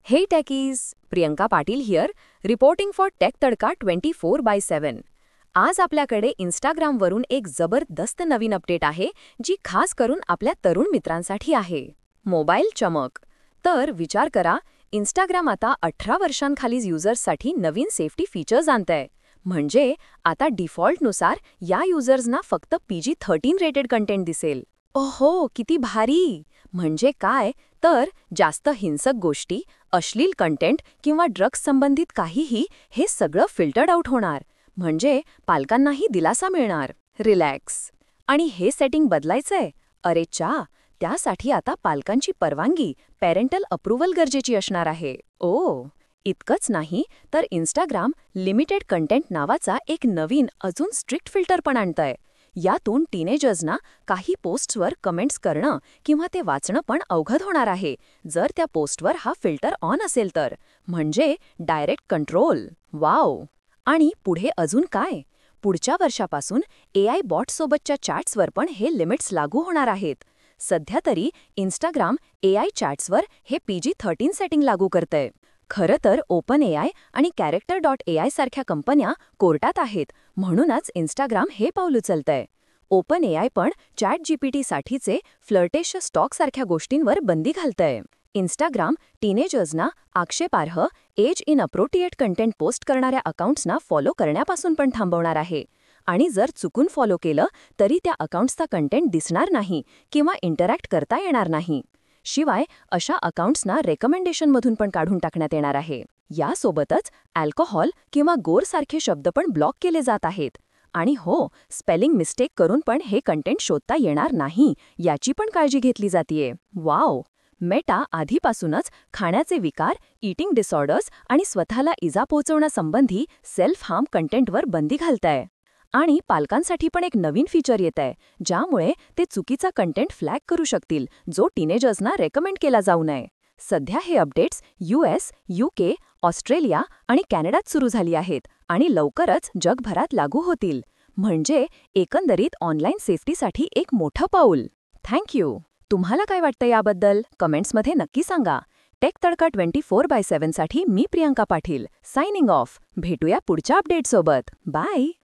हे techies, Priyanka Patil here, reporting for Tech Tadka 24/7. आज आपल्याकडे इंस्टाग्रामवरून एक जबरदस्त नवीन अपडेट आहे जी खास करून आपल्या तरुण मित्रांसाठी आहे. मोबाईल चमक. तर विचार करा, इंस्टाग्राम आता 18 वर्षांखालील युजर्ससाठी नवीन सेफ्टी फीचर्स आणतंय. म्हणजे आता डिफॉल्टनुसार या युजर्सना फक्त PG-13 रेटेड कंटेंट दिसेल. ओहो, किती भारी! म्हणजे काय तर जास्त हिंसक गोष्टी, अश्लील कंटेंट किंवा ड्रग्स संबंधित काहीही हे सगळं फिल्टर्ड आउट होणार. म्हणजे पालकांनाही दिलासा मिळणार. रिलॅक्स. आणि हे सेटिंग बदलायचंय? अरे चा, त्यासाठी आता पालकांची परवानगी, पॅरेंटल अप्रूव्हल गरजेची असणार आहे. इतकंच नाही तर इंस्टाग्राम लिमिटेड कंटेंट नावाचा एक नवीन अजून स्ट्रिक्ट फिल्टर पण आणतंय. यातून टीनेजर्सना काही पोस्ट्सवर कमेंट्स करणं किंवा ते वाचणं पण अवघड होणार आहे, जर त्या पोस्टवर हा फिल्टर ऑन असेल तर. म्हणजे डायरेक्ट कंट्रोल. वाव! आणि पुढे अजून काय? पुढच्या वर्षापासून AI बॉटसोबतच्या चॅट्सवर पण हे लिमिट्स लागू होणार आहेत. सध्या तरी इंस्टाग्राम AI चॅट्सवर हे PG-13 सेटिंग लागू करतंय. खरं तर OpenAI आणि Character.ai सारख्या कंपन्या कोर्टात आहेत, म्हणूनच इंस्टाग्राम हे पाऊल उचलतंय. OpenAI पण ChatGPT-साठीचे फ्लर्टेशियस टॉक सारख्या गोष्टींवर बंदी घालतंय. इंस्टाग्राम टीनेजर्सना आक्षेपार्ह, एज इनअप्रोप्रिएट कंटेंट पोस्ट करणाऱ्या अकाउंट्सना फॉलो करण्यापासून पण थांबवणार आहे. आणि जर चुकून फॉलो केलं तरी त्या अकाउंट्सचा कंटेंट दिसणार नाही किंवा इंटरॅक्ट करता येणार नाही. शिवाय अशा अकाउंट्सना रेकमेंडेशनमधून पण काढून टाकण्यात येणार आहे. यासोबतच अल्कोहोल किंवा गोरसारखे शब्द पण ब्लॉक केले जात आहेत. आणि हो, स्पेलिंग मिस्टेक करून पण हे कंटेंट शोधता येणार नाही याची पण काळजी घेतली जातीये. वाव! मेटा आधीपासूनच खाण्याचे विकार, ईटिंग डिसऑर्डर्स आणि स्वतःला इजा पोहोचवण्यासंबंधी सेल्फ हार्म कंटेंटवर बंदी घालतंय. आणि पालकांसाठी पण एक नवीन फीचर येतंय, ज्यामुळे ते चुकीचा कंटेंट फ्लॅग करू शकतील जो टीनेजर्सना रेकमेंड केला जाऊ नये. सध्या हे अपडेट्स US, UK, ऑस्ट्रेलिया आणि कॅनडात सुरू झाली आहेत आणि लवकरच जगभरात लागू होतील. म्हणजे एकंदरीत ऑनलाईन सेफ्टीसाठी एक मोठं पाऊल. थँक्यू. तुम्हाला काय वाटतं याबद्दल कमेंट्समध्ये नक्की सांगा. टेक तडका 24/7 साठी मी प्रियंका पाटील सायनिंग ऑफ. भेटूया पुढच्या अपडेटसोबत. बाय.